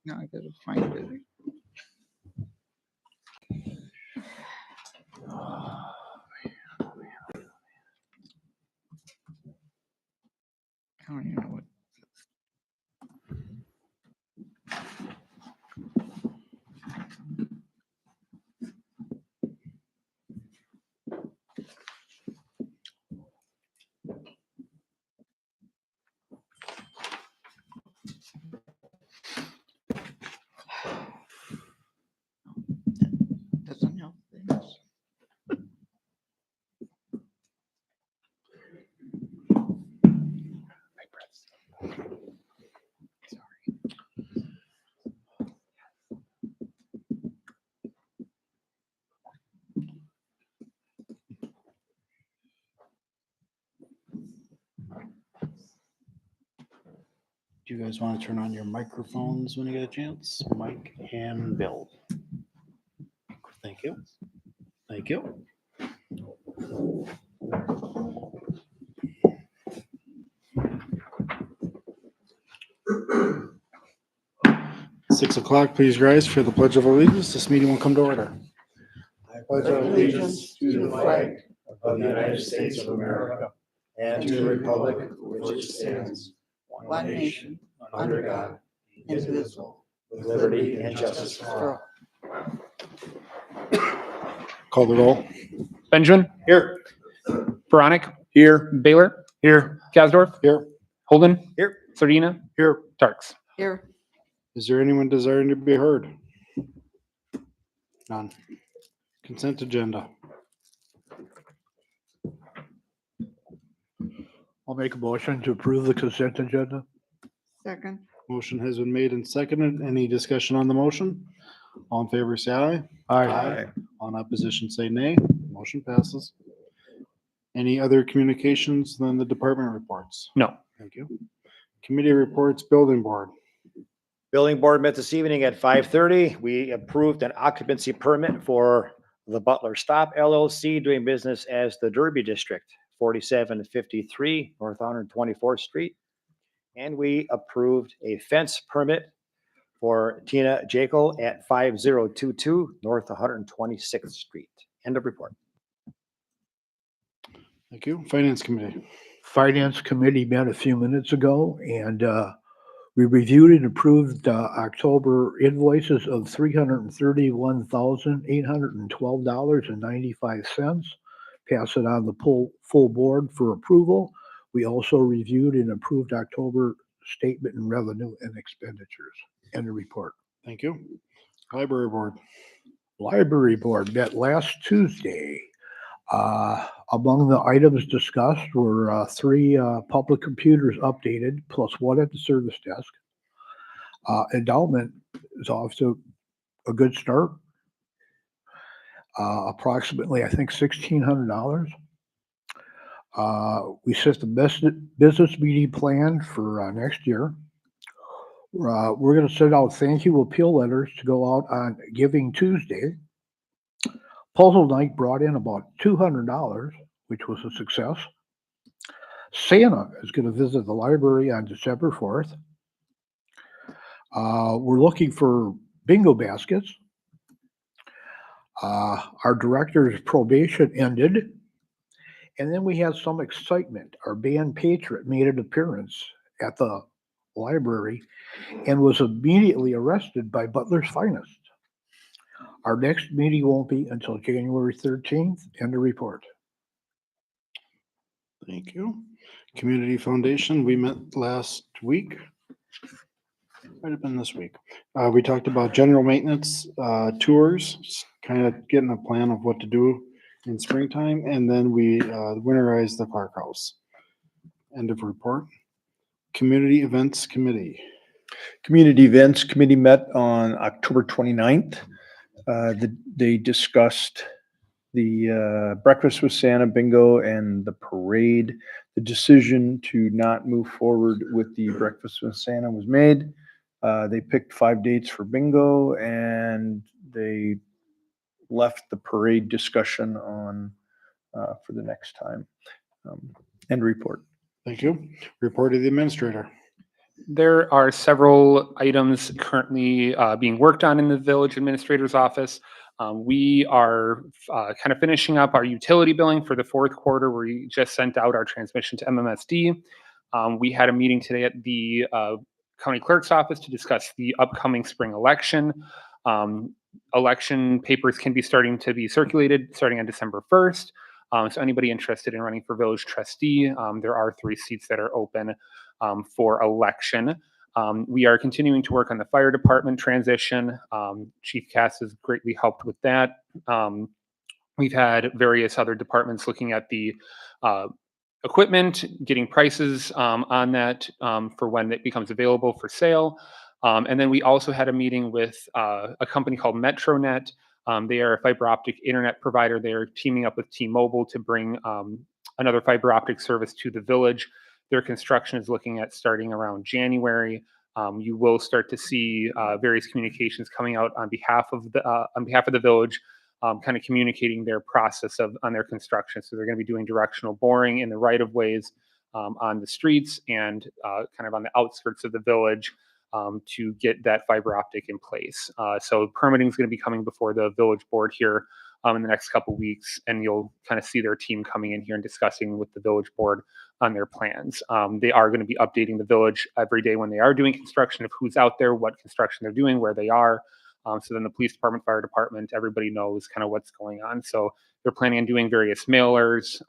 Now I gotta find it. I don't even know what. Doesn't help things. Do you guys want to turn on your microphones when you get a chance? Mike and Bill. Thank you. Thank you. 6 o'clock, please rise for the Pledge of Allegiance. This meeting will come to order. I pledge allegiance to the flag of the United States of America and to the republic for which it stands, one nation, under God, indivisible, with liberty and justice for all. Call the roll. Benjamin. Here. Veronic. Here. Baylor. Here. Kasdorf. Here. Holden. Here. Sardina. Here. Tarks. Here. Is there anyone desiring to be heard? None. Consent agenda. I'll make a motion to approve the consent agenda. Second. Motion has been made and seconded. Any discussion on the motion? All in favor, say aye. Aye. On opposition, say nay. Motion passes. Any other communications than the department reports? No. Thank you. Committee reports, building board. Building board met this evening at 5:30. We approved an occupancy permit for the Butler Stop LLC doing business as the Derby District, 4753 North 124th Street. And we approved a fence permit for Tina Jekyll at 5022 North 126th Street. End of report. Thank you. Finance committee. Finance committee met a few minutes ago and we reviewed and approved October invoices of $331,812.95. Pass it on the full board for approval. We also reviewed and approved October statement and revenue and expenditures. End of report. Thank you. Library board. Library board met last Tuesday. Among the items discussed were 3 public computers updated, plus 1 at the service desk. Endowment is off to a good start. Approximately, I think, $1,600. We set the business meeting plan for next year. We're going to send out thank you appeal letters to go out on Giving Tuesday. Puzzle night brought in about $200, which was a success. Santa is going to visit the library on December 4th. We're looking for bingo baskets. Our director's probation ended. And then we had some excitement. Our band Patriot made an appearance at the library and was immediately arrested by Butler's finest. Our next meeting won't be until January 13th. End of report. Thank you. Community Foundation, we met last week. Might have been this week. We talked about general maintenance tours, kind of getting a plan of what to do in springtime, and then we winterized the Clark House. End of report. Community Events Committee. Community Events Committee met on October 29th. They discussed the Breakfast with Santa bingo and the parade. The decision to not move forward with the Breakfast with Santa was made. They picked 5 dates for bingo and they left the parade discussion on for the next time. End report. Thank you. Report of the administrator. There are several items currently being worked on in the village administrator's office. We are kind of finishing up our utility billing for the fourth quarter. We just sent out our transmission to MMSD. We had a meeting today at the county clerk's office to discuss the upcoming spring election. Election papers can be starting to be circulated starting on December 1st. So anybody interested in running for village trustee, there are 3 seats that are open for election. We are continuing to work on the fire department transition. Chief Cass has greatly helped with that. We've had various other departments looking at the equipment, getting prices on that for when it becomes available for sale. And then we also had a meeting with a company called MetroNet. They are a fiber optic internet provider. They're teaming up with T-Mobile to bring another fiber optic service to the village. Their construction is looking at starting around January. You will start to see various communications coming out on behalf of the village, kind of communicating their process on their construction. So they're going to be doing directional boring in the right of ways on the streets and kind of on the outskirts of the village to get that fiber optic in place. So permitting is going to be coming before the village board here in the next couple weeks, and you'll kind of see their team coming in here and discussing with the village board on their plans. They are going to be updating the village every day when they are doing construction of who's out there, what construction they're doing, where they are. So then the police department, fire department, everybody knows kind of what's going on. So they're planning on doing various mailers,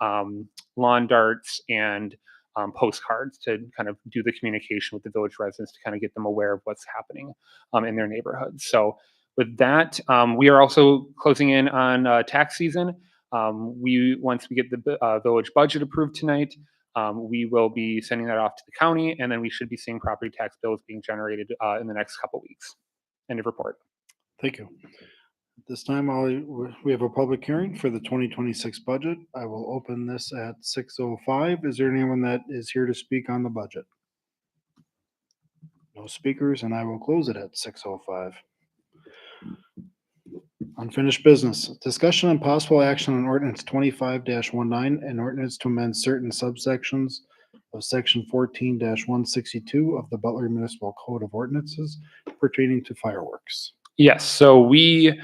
lawn darts, and postcards to kind of do the communication with the village residents to kind of get them aware of what's happening in their neighborhoods. So with that, we are also closing in on tax season. Once we get the village budget approved tonight, we will be sending that off to the county, and then we should be seeing property tax bills being generated in the next couple weeks. End of report. Thank you. At this time, we have a public hearing for the 2026 budget. I will open this at 6:05. Is there anyone that is here to speak on the budget? No speakers, and I will close it at 6:05. Unfinished business. Discussion and possible action on ordinance 25-19 and ordinance to amend certain subsections of section 14-162 of the Butler Municipal Code of Ordinances pertaining to fireworks. Yes, so we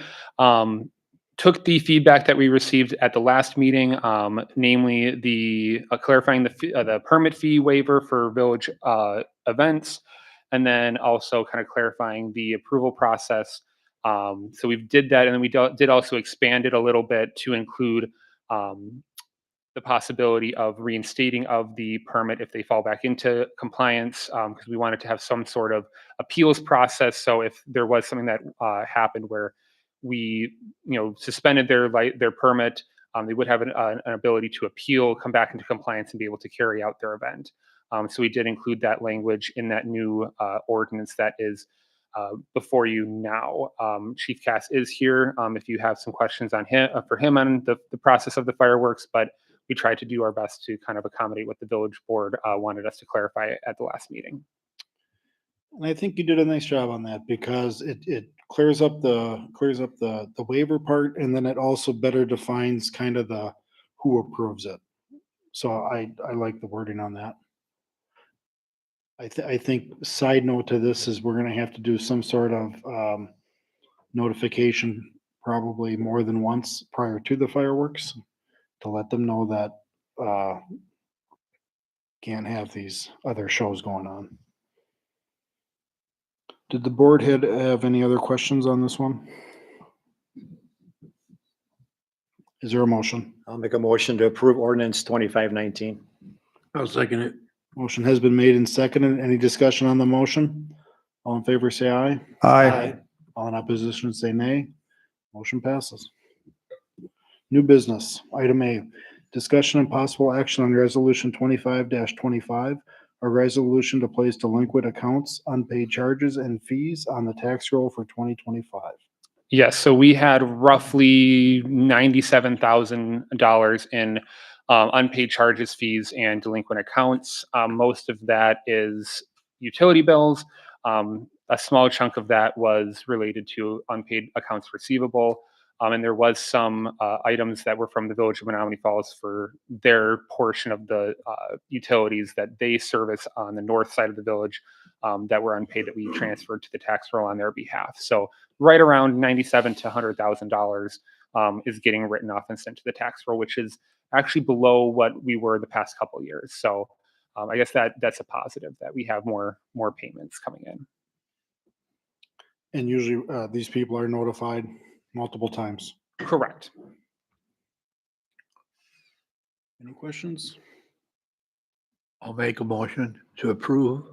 took the feedback that we received at the last meeting, namely the clarifying the permit fee waiver for village events, and then also kind of clarifying the approval process. So we did that, and then we did also expand it a little bit to include the possibility of reinstating of the permit if they fall back into compliance, because we wanted to have some sort of appeals process. So if there was something that happened where we, suspended their permit, they would have an ability to appeal, come back into compliance, and be able to carry out their event. So we did include that language in that new ordinance that is before you now. Chief Cass is here if you have some questions on for him on the process of the fireworks, but we tried to do our best to kind of accommodate what the village board wanted us to clarify at the last meeting. And I think you did a nice job on that because it clears up the waiver part, and then it also better defines kind of the who approves it. So I like the wording on that. I think side note to this is we're gonna have to do some sort of notification, probably more than once prior to the fireworks, to let them know that can't have these other shows going on. Did the board have any other questions on this one? Is there a motion? I'll make a motion to approve ordinance 2519. I'll second it. Motion has been made and seconded. Any discussion on the motion? All in favor, say aye. Aye. All in opposition, say nay. Motion passes. New business, item A, discussion and possible action on resolution 25-25, a resolution to place delinquent accounts, unpaid charges and fees on the tax roll for 2025. Yes, so we had roughly $97,000 in unpaid charges, fees, and delinquent accounts. Most of that is utility bills. A small chunk of that was related to unpaid accounts receivable. And there was some items that were from the Village of Menominee Falls for their portion of the utilities that they service on the north side of the village that were unpaid that we transferred to the tax roll on their behalf. So right around $97,000 to $100,000 is getting written off and sent to the tax roll, which is actually below what we were the past couple of years. So I guess that's a positive that we have more payments coming in. And usually these people are notified multiple times. Correct. Any questions? I'll make a motion to approve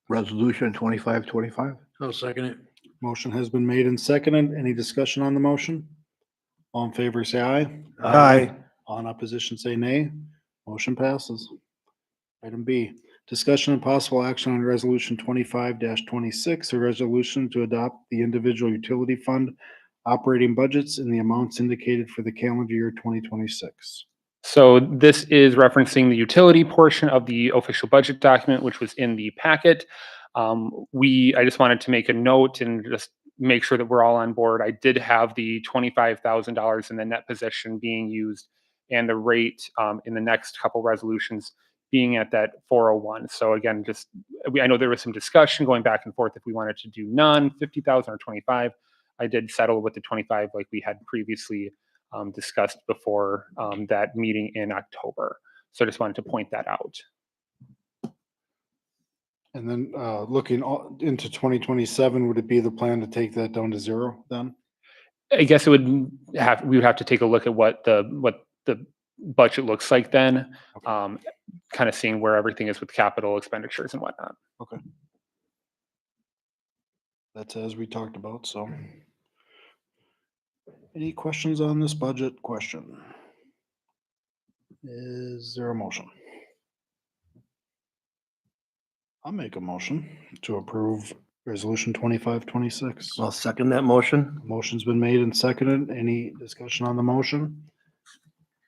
resolution 2525. I'll second it. Motion has been made and seconded. Any discussion on the motion? All in favor, say aye. Aye. All in opposition, say nay. Motion passes. Item B, discussion and possible action on resolution 25-26, a resolution to adopt the individual utility fund operating budgets in the amounts indicated for the calendar year 2026. So this is referencing the utility portion of the official budget document, which was in the packet. I just wanted to make a note and just make sure that we're all on board. I did have the $25,000 in the net position being used and the rate in the next couple resolutions being at that 401. So again, I know there was some discussion going back and forth if we wanted to do none, 50,000 or 25. I did settle with the 25 like we had previously discussed before that meeting in October. So I just wanted to point that out. And then looking into 2027, would it be the plan to take that down to zero then? I guess we would have to take a look at what the budget looks like then, kind of seeing where everything is with capital expenditures and whatnot. Okay. That's as we talked about, so. Any questions on this budget question? Is there a motion? I'll make a motion to approve resolution 2526. I'll second that motion. Motion's been made and seconded. Any discussion on the motion?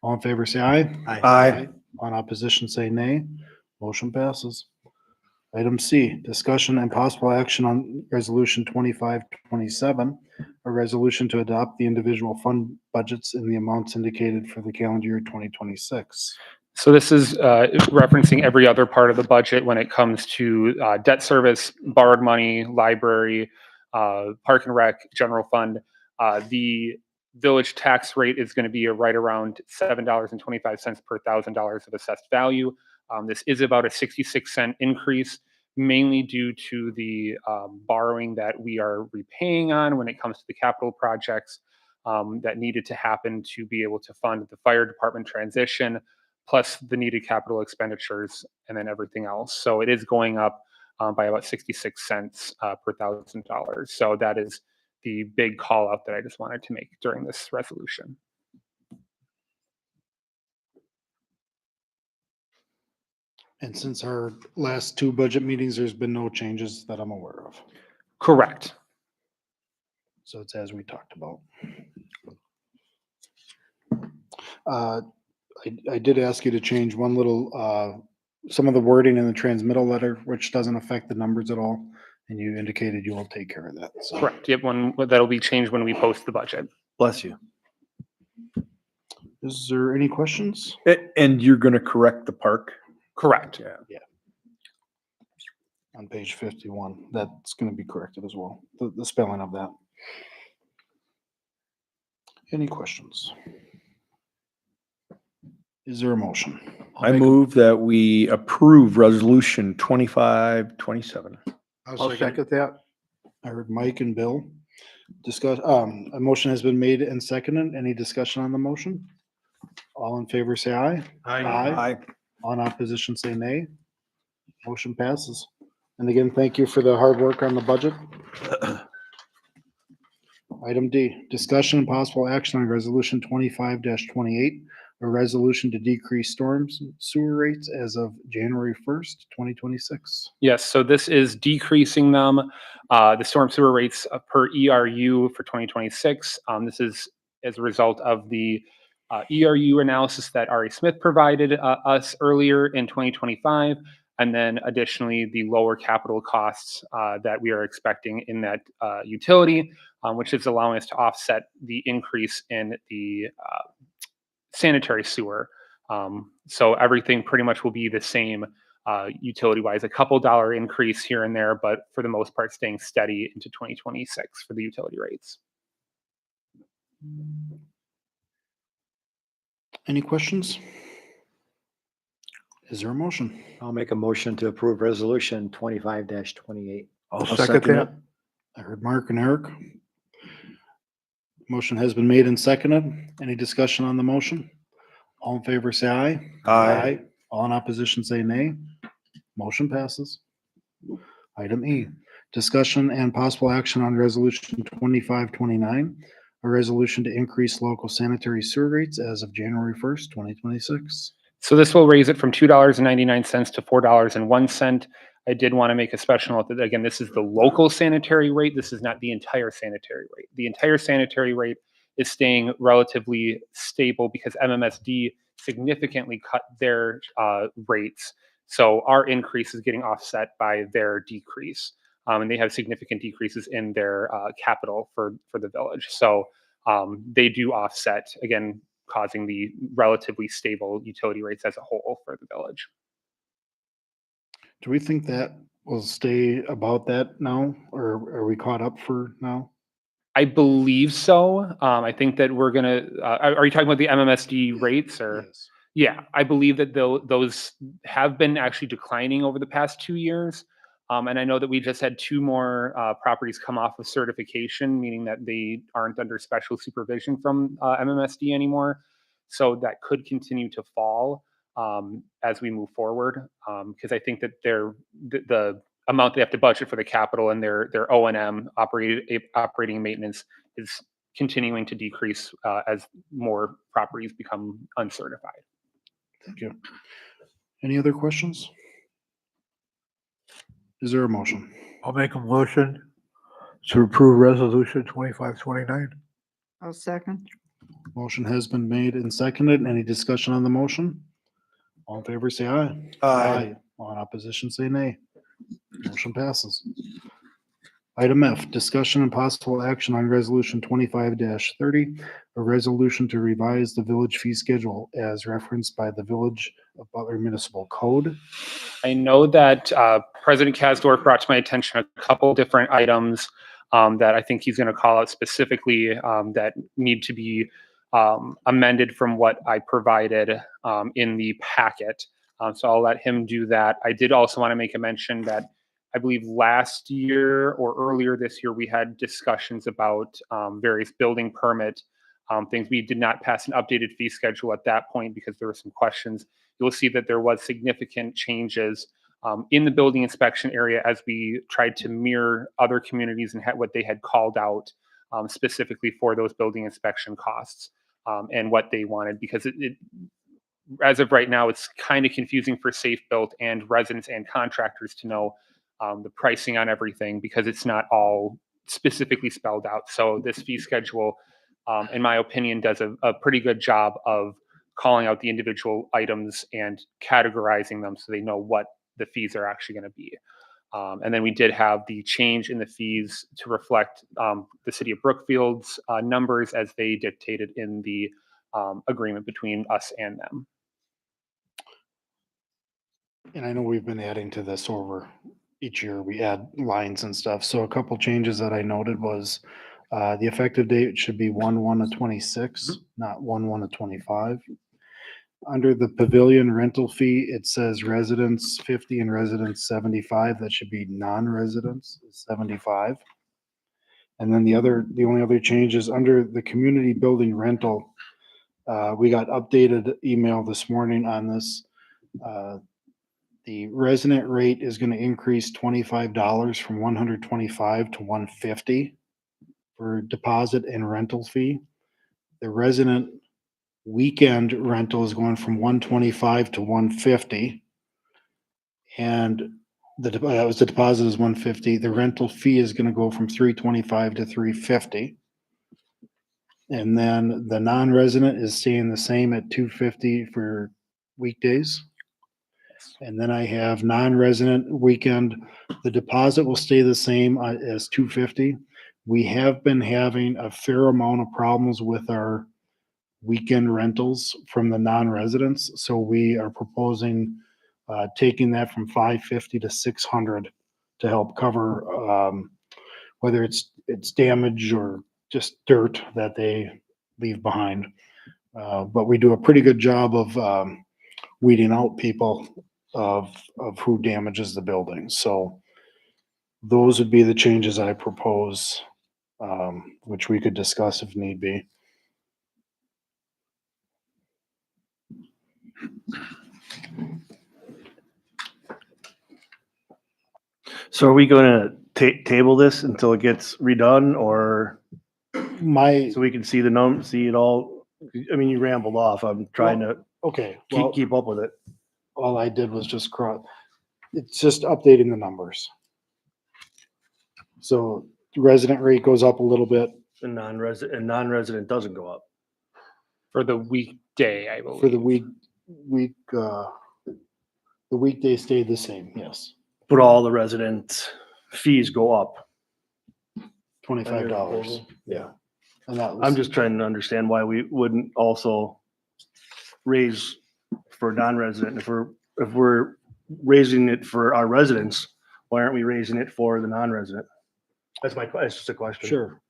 All in favor, say aye. Aye. On opposition, say nay. Motion passes. Item C, discussion and possible action on resolution 2527, a resolution to adopt the individual fund budgets in the amounts indicated for the calendar year 2026. So this is referencing every other part of the budget when it comes to debt service, borrowed money, library, park and rec, general fund. The village tax rate is going to be right around $7.25 per $1,000 of assessed value. This is about a 66-cent increase, mainly due to the borrowing that we are repaying on when it comes to the capital projects that needed to happen to be able to fund the fire department transition, plus the needed capital expenditures and then everything else. So it is going up by about 66 cents per $1,000. So that is the big call out that I just wanted to make during this resolution. And since our last two budget meetings, there's been no changes that I'm aware of. Correct. So it's as we talked about. I did ask you to change one little, some of the wording in the transmittal letter, which doesn't affect the numbers at all. And you indicated you will take care of that. So. Correct. Yep. That'll be changed when we post the budget. Bless you. Is there any questions? And you're gonna correct the park? Correct. Yeah. On page 51, that's going to be corrected as well, the spelling of that. Any questions? Is there a motion? I move that we approve resolution 2527. I'll second that. I heard Mike and Bill discuss, a motion has been made and seconded. Any discussion on the motion? All in favor, say aye. Aye. On opposition, say nay. Motion passes. And again, thank you for the hard work on the budget. Item D, discussion and possible action on resolution 25-28, a resolution to decrease storms sewer rates as of January 1st, 2026. Yes, so this is decreasing them, the storm sewer rates per ERU for 2026. This is as a result of the ERU analysis that Ari Smith provided us earlier in 2025. And then additionally, the lower capital costs that we are expecting in that utility, which is allowing us to offset the increase in the sanitary sewer. So everything pretty much will be the same utility-wise, a couple dollar increase here and there, but for the most part, staying steady into 2026 for the utility rates. Any questions? Is there a motion? I'll make a motion to approve resolution 25-28. I'll I'll second that. it. I heard Mark and Eric. Motion has been made and seconded. Any discussion on the motion? All in favor, say aye. Aye. All in opposition, say nay. Motion passes. Item E, discussion and possible action on resolution 2529, a resolution to increase local sanitary sewer rates as of January 1st, 2026. So this will raise it from $2.99 to $4.01. I did want to make a special note that, again, this is the local sanitary rate. This is not the entire sanitary rate. The entire sanitary rate is staying relatively stable because MMSD significantly cut their rates. So our increase is getting offset by their decrease. And they have significant decreases in their capital for the village. So they do offset, again, causing the relatively stable utility rates as a whole for the village. Do we think that will stay about that now, or are we caught up for now? I believe so. I think that we're gonna, are you talking about the MMSD rates or? Yes. Yeah, I believe that those have been actually declining over the past 2 years. And I know that we just had 2 more properties come off of certification, meaning that they aren't under special supervision from MMSD anymore. So that could continue to fall as we move forward. Because I think that the amount they have to budget for the capital and their O&M operating maintenance is continuing to decrease as more properties become uncertified. Thank you. Any other questions? Is there a motion? I'll make a motion to approve resolution 2529. I'll second. Motion has been made and seconded. Any discussion on the motion? All in favor, say aye. All in opposition, say nay. Motion passes. Item F, discussion and possible action on resolution 25-30, a resolution to revise the village fee schedule as referenced by the Village of Butler Municipal Code. I know that President Kasdorf brought to my attention a couple different items that I think he's going to call out specifically that need to be amended from what I provided in the packet. So I'll let him do that. I did also want to make a mention that I believe last year or earlier this year, we had discussions about various building permit things. We did not pass an updated fee schedule at that point because there were some questions. You'll see that there was significant changes in the building inspection area as we tried to mirror other communities and what they had called out specifically for those building inspection costs and what they wanted, because it as of right now, it's kind of confusing for Safe Built and residents and contractors to know the pricing on everything because it's not all specifically spelled out. So this fee schedule, in my opinion, does a pretty good job of calling out the individual items and categorizing them so they know what the fees are actually going to be. And then we did have the change in the fees to reflect the city of Brookfield's numbers as they dictated in the agreement between us and them. And I know we've been adding to this over each year. We add lines and stuff. So a couple changes that I noted was the effective date should be 1/1/26, not 1/1/25. Under the pavilion rental fee, it says residents 50 and residents 75. That should be non-residents 75. And then the only other change is under the community building rental. We got updated email this morning on this. The resident rate is going to increase $25 from 125 to 150 for deposit and rental fee. The resident weekend rental is going from 125 to 150. And that was the deposit is 150. The rental fee is going to go from 325 to 350. And then the non-resident is staying the same at 250 for weekdays. And then I have non-resident weekend. The deposit will stay the same as 250. We have been having a fair amount of problems with our weekend rentals from the non-residents. So we are proposing taking that from 550 to 600 to help cover whether it's damage or just dirt that they leave behind. But we do a pretty good job of weeding out people of who damages the building. So those would be the changes I propose, which we could discuss if need be. So are we gonna table this until it gets redone, or My, so we can see see it all? I mean, you rambled off. I'm trying to okay, well, keep up with it. all I did was just it's just updating the numbers. So the resident rate goes up a little bit. And non-resident doesn't go up. For the weekday, I believe. For the the weekday stayed the same, yes, But all the resident fees go up. $25. Yeah. And that I'm was, just trying to understand why we wouldn't also raise for non-resident. If we're raising it for our residents, why aren't we raising it for the non-resident? That's just a question. sure.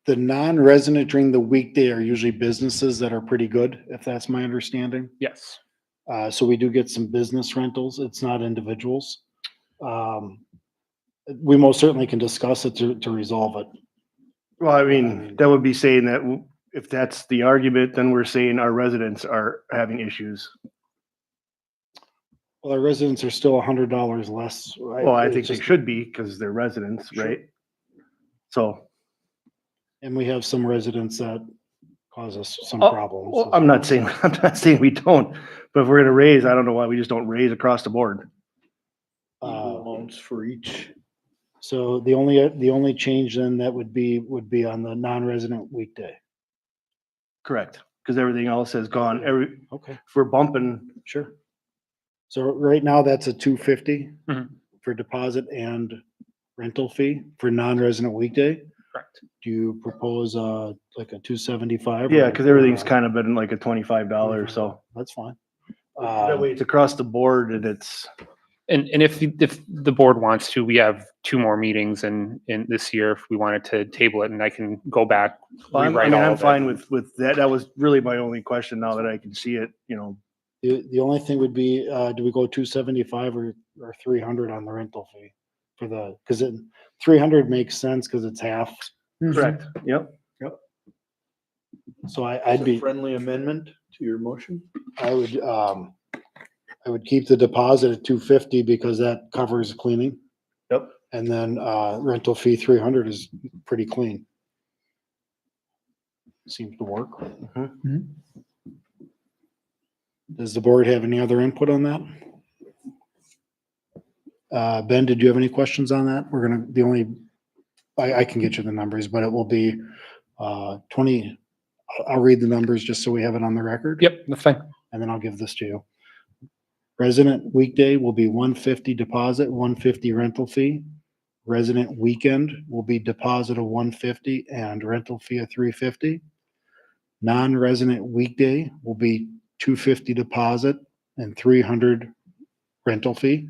The non-resident during the weekday are usually businesses that are pretty good, if that's my understanding. Yes. So we do get some business rentals. It's not individuals. We most certainly can discuss it to resolve it. Well, I mean, that would be saying that if that's the argument, then we're saying our residents are having issues. Well, our residents are still $100 less. Right? Well, I It's think they just- should be because they're residents, Sure. right? So. And we have some residents that cause us some Oh, problems. well, I'm not saying we don't, but if we're gonna raise, I don't know why we just don't raise across the board. Uh, Amounts for each. So the only change then that would be on the non-resident weekday. Correct. Because everything else has gone, Okay, if we're bumping, sure. So right now that's a 250 Mhm. for deposit and rental fee for non-resident weekday. Correct. Do you propose like a 275? yeah, because everything's kind of been like a $25, so. That's fine. That way it's across the board and it's, And if the board wants to, we have 2 more meetings in this year if we wanted to table it, and I can go back. rewrite all I'm of it. fine with that. That was really my only question now that I can see it, The only thing would be, do we go 275 or 300 on the rental fee for because 300 makes sense because it's half. Correct. Yep. So It's I'd a be, friendly amendment to your motion. I would keep the deposit at 250 because that covers cleaning. Yep. And then, rental fee 300 is pretty clean. Seems to work. Mhm. Does the board have any other input on that? Ben, did you have any questions on that? I can get you the numbers, but it will be 20, I'll read the numbers just so we have it on the record. Yep, that's fine. And then I'll give this to you. Resident weekday will be 150 deposit, 150 rental fee. Resident weekend will be deposit of 150 and rental fee of 350. Non-resident weekday will be 250 deposit and 300 rental fee.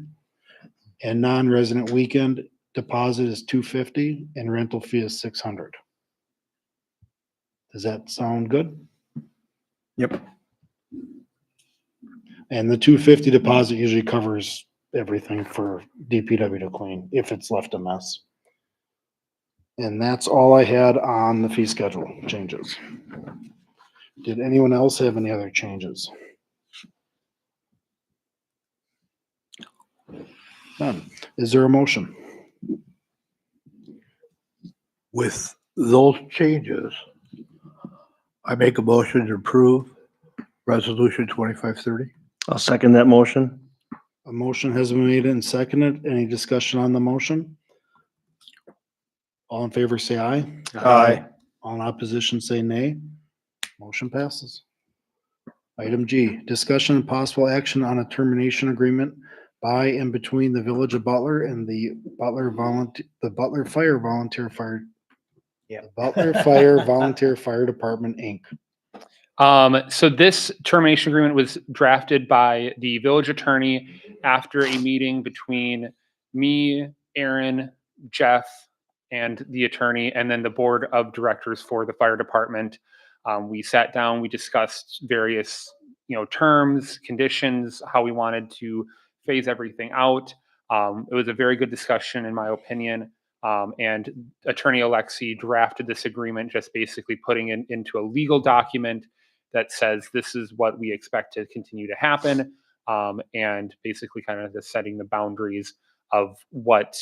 And non-resident weekend deposit is 250 and rental fee is 600. Does that sound good? Yep. And the 250 deposit usually covers everything for DPW to clean if it's left a mess. And that's all I had on the fee schedule changes. Did anyone else have any other changes? None. Is there a motion? With those changes, I make a motion to approve resolution 2530. I'll second that motion. A motion has been made and seconded. Any discussion on the motion? All in favor, say aye. Aye. All in opposition, say nay. Motion passes. Item G, discussion and possible action on a termination agreement by and between the Village of Butler and the Butler Fire Volunteer Fire, Yeah. the Butler Fire Volunteer Fire Department, Inc. So this termination agreement was drafted by the village attorney after a meeting between me, Aaron, Jeff, and the attorney, and then the board of directors for the fire department. We sat down, we discussed various, terms, conditions, how we wanted to phase everything out. It was a very good discussion, in my opinion. And Attorney Alexi drafted this agreement, just basically putting it into a legal document that says this is what we expect to continue to happen, and basically kind of just setting the boundaries of what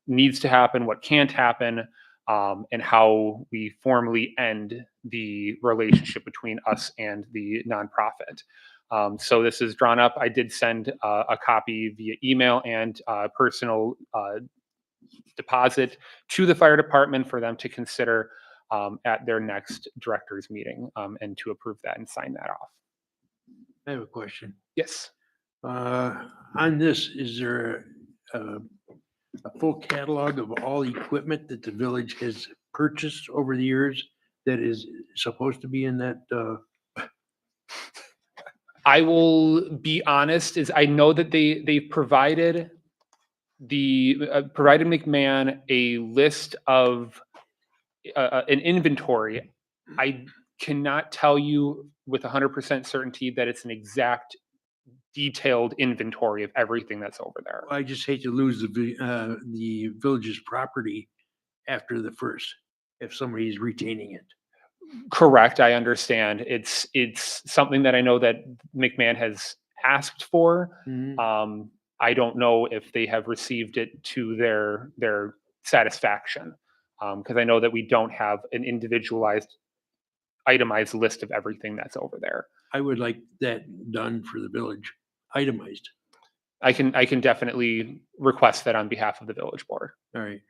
needs to happen, what can't happen, and how we formally end the relationship between us and the nonprofit. So this is drawn up. I did send a copy via email and personal deposit to the fire department for them to consider at their next directors meeting, and to approve that and sign that off. I have a question. Yes. On this, is there a full catalog of all equipment that the village has purchased over the years that is supposed to be in that? I will be honest, is I know that they've provided provided McMahon a list of an inventory. I cannot tell you with 100% certainty that it's an exact detailed inventory of everything that's over there. I just hate to lose the village's property after the first, if somebody's retaining it. Correct. I understand. It's something that I know that McMahon has asked for. I don't know if they have received it to their satisfaction, because I know that we don't have an individualized, itemized list of everything that's over there. I would like that done for the village, itemized. I can definitely request that on behalf of the village board. All right.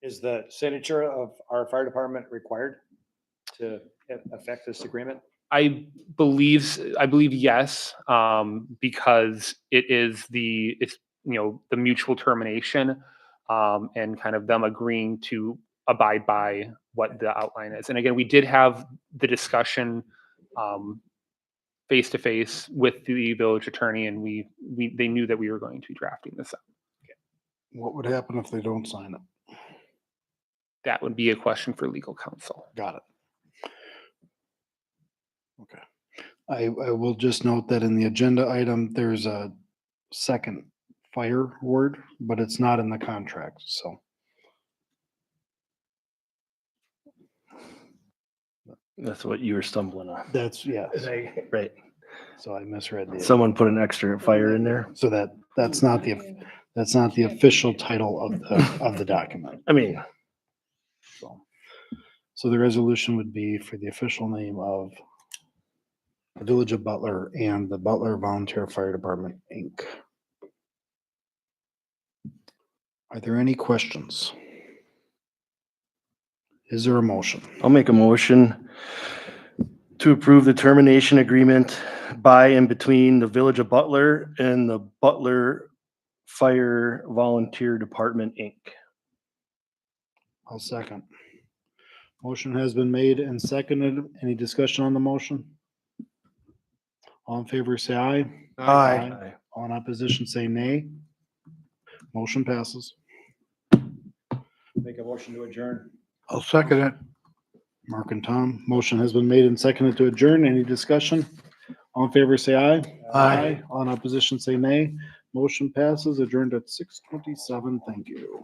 Is the signature of our fire department required to affect this agreement? I believe yes, because it's the mutual termination, and kind of them agreeing to abide by what the outline is. And again, we did have the discussion face to face with the village attorney, and they knew that we were going to be drafting this up. What would happen if they don't sign it? That would be a question for legal counsel. Got it. Okay. I will just note that in the agenda item, there's a second fire word, but it's not in the contract, so. That's what you were stumbling on. That's, yeah, Right. so I misread the. Someone put an extra fire in there. So that's not the official title of the document. I mean, So the resolution would be for the official name of the Village of Butler and the Butler Volunteer Fire Department, Inc. Are there any questions? Is there a motion? I'll make a motion to approve the termination agreement by and between the Village of Butler and the Butler Fire Volunteer Department, Inc. I'll second. Motion has been made and seconded. Any discussion on the motion? All in favor, say aye. Aye. All in opposition, say nay. Motion passes. Make a motion to adjourn. I'll second it. Mark and Tom, motion has been made and seconded to adjourn. Any discussion? All in favor, say aye. Aye. All in opposition, say nay. Motion passes. Adjourned at 6:27. Thank you.